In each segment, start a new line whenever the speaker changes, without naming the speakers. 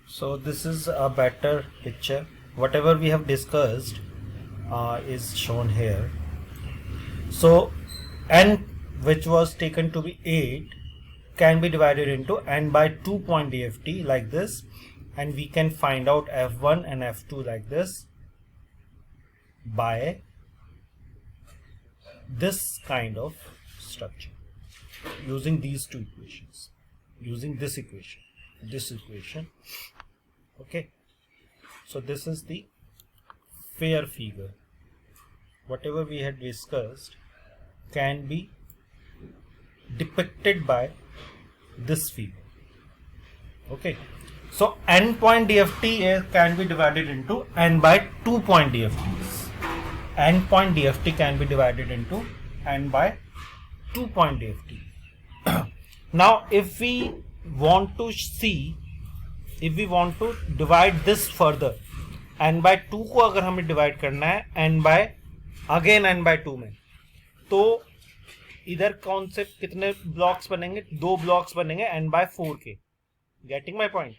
So this is a better picture. Whatever we have discussed is shown here. So n, which was taken to be 8, can be divided into n by 2 point DFT like this, and we can find out f1 and f2 like this by this kind of structure using these two equations, using this equation. Okay, so this is the fair figure. Whatever we had discussed can be depicted by this figure. Okay, so n point DFT can be divided into n by 2 point DFTs. N point DFT can be divided into n by 2 point DFT. Now if we want to divide this further, n by 2 को अगर हमें divide करना है n by 2 में, तो इधर कौन से कितने ब्लॉक्स बनेंगे? 2 ब्लॉक्स बनेंगे n by 4 के. Getting my point?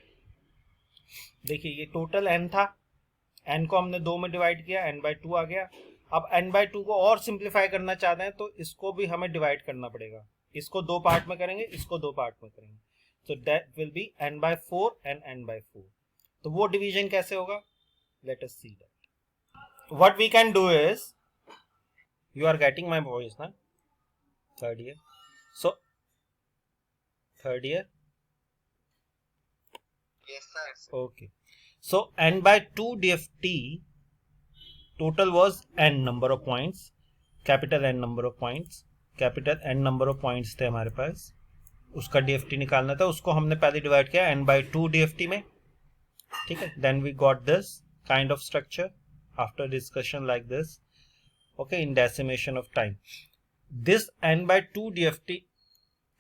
देखिए ये टोटल n था, n को हमने 2 में डिवाइड किया, n by 2 आ गया. अब n by 2 को और सिंप्लीफाई करना चाहते हैं तो इसको भी हमें डिवाइड करना पड़ेगा. इसको 2 पार्ट में करेंगे, इसको 2 पार्ट में करेंगे. So that will be n by 4 and n by 4. तो वो डिवीजन कैसे होगा? Let us see that. What we can do is, you are getting my voice, na? Third year. So third year.
Yes, sir.
Okay. So n by 2 DFT total was n number of points, capital N number of points, capital N number of points थे हमारे पास. उसका DFT निकालना था, उसको हमने पहले divide किया n by 2 DFT में. ठीक है, then we got this kind of structure after discussion like this. Okay, in decimation of time. This n by 2 DFT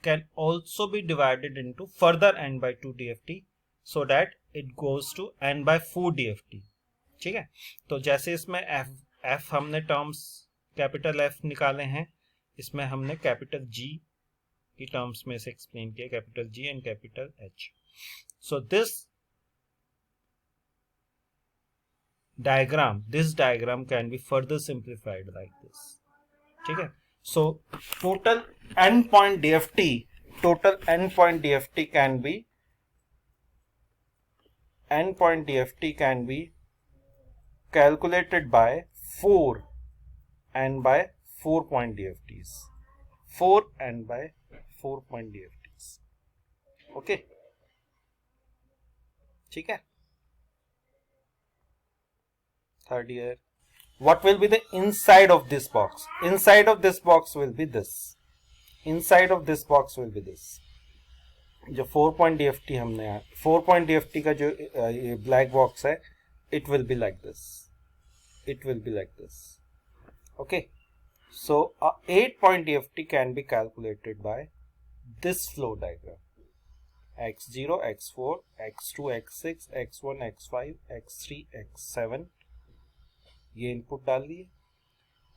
can also be divided into further n by 2 DFT so that it goes to n by 4 DFT. ठीक है, तो जैसे इसमें f हमने terms capital F निकाले हैं, इसमें हमने कैपिटल G की टर्म्स में से एक्सप्लेन किया, capital G and capital H. So this diagram can be further simplified like this. ठीक है, so total n point DFT can be calculated by 4 n by 4 point DFTs. 4 n by 4 point DFTs. Okay. ठीक है. Third year. What will be the inside of this box? Inside of this box will be this. Inside of this box will be this. जो 4 point DFT हमने 4 point DFT का जो black box है, it will be like this. It will be like this. Okay. So 8 point DFT can be calculated by this flow diagram. x0, x4, x2, x6, x1, x5, x3, x7. ये input डाल दिए,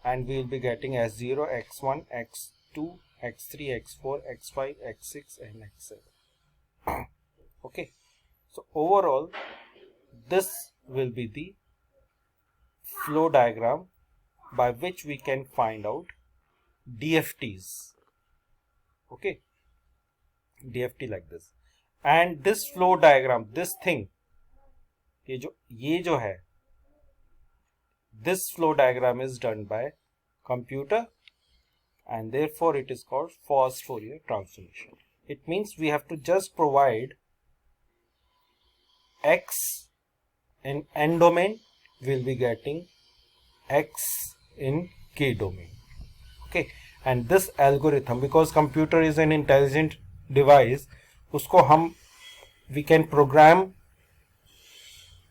and we will be getting s0, x1, x2, x3, x4, x5, x6 and x7. Okay, so overall this will be the flow diagram by which we can find out DFTs. Okay, DFT like this. And this flow diagram, this thing, ये जो है, this flow diagram is done by computer, and therefore it is called fast Fourier transformation. It means we have to just provide x in n domain, we'll be getting x in k domain. Okay, and this algorithm, because computer is an intelligent device, उसको हम we can program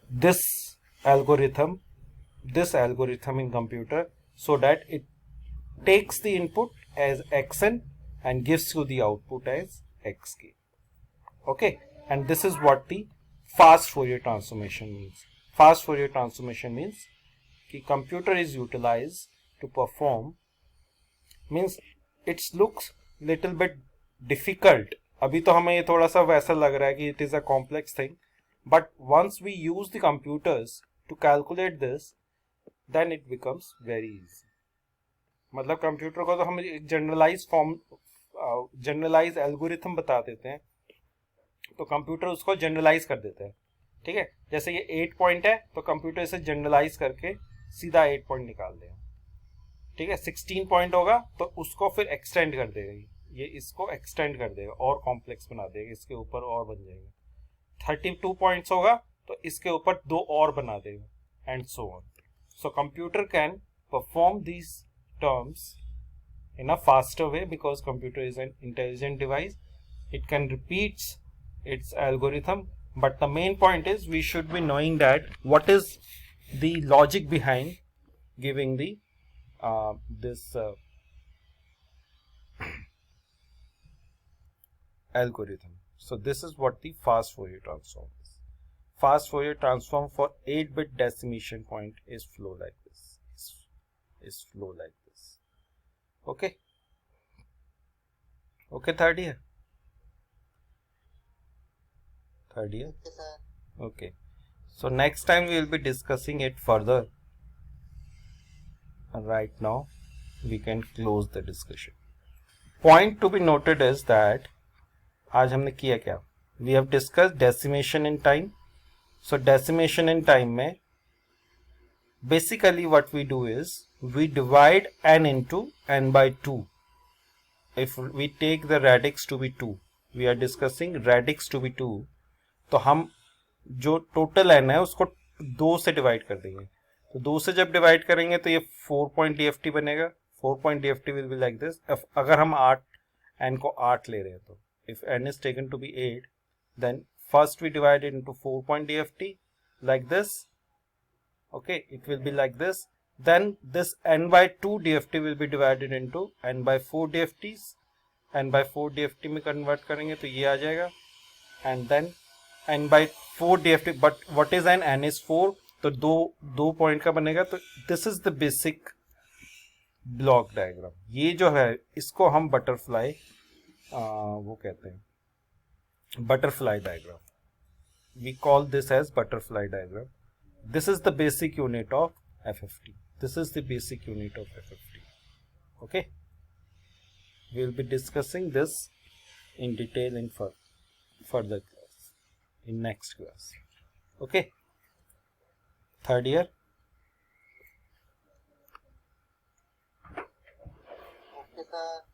this algorithm in computer so that it takes the input as xn and gives you the output as xk. Okay, and this is what the fast Fourier transformation means. Fast Fourier transformation means कि computer is utilized to perform, means it looks little bit difficult. अभी तो हमें ये थोड़ा सा वैसा लग रहा है कि it is a complex thing, but once we use the computers to calculate this, then it becomes very easy. मतलब कंप्यूटर को तो हम एक जनरलाइज एल्गोरिथम बता देते हैं, तो कंप्यूटर उसको जनरलाइज कर देता है. ठीक है, जैसे ये 8 पॉइंट है तो कंप्यूटर इसे जनरलाइज करके सीधा 8 पॉइंट निकाल देगा. ठीक है, 16 पॉइंट होगा तो उसको फिर एक्सटेंड कर देगा, ये इसको एक्सटेंड कर देगा और कॉम्प्लेक्स बना देगा, इसके ऊपर और बन जाएगा. 32 पॉइंट्स होगा तो इसके ऊपर 2 और बना देगा, and so on. So computer can perform these terms in a faster way because computer is an intelligent device. It can repeat its algorithm, but the main point is we should be knowing that what is the logic behind giving the this algorithm. So this is what the fast Fourier transform is. Fast Fourier transform for 8-bit decimation point is flow like this. Is flow like this. Okay. Okay, third year. Okay. So next time we will be discussing it further. And right now we can close the discussion. Point to be noted is that आज हमने किया क्या? We have discussed decimation in time. So decimation in time में basically what we do is we divide n into n by 2. If we take the radix to be 2, we are discussing radix to be 2, तो हम जो total n है उसको 2 से divide कर देंगे. तो 2 से जब डिवाइड करेंगे तो ये 4 पॉइंट DFT बनेगा. 4 point DFT will be like this. अगर हम 8 n को 8 ले रहे हैं तो if n is taken to be 8, then first we divide it into 4 point DFT like this. Okay, it will be like this. Then this n by 2 DFT will be divided into n by 4 DFTs. n by 4 DFT में convert करेंगे तो ये आ जाएगा. And then n by 4 DFT, but what is n? n is 4, तो दो point का बनेगा. तो this is the basic block diagram. ये जो है इसको हम बटरफ्लाई वो कहते हैं butterfly diagram. We call this as butterfly diagram. This is the basic unit of FFT. This is the basic unit of FFT. Okay. We will be discussing this in detail in further class, in next class. Okay. Third year.
Okay, sir.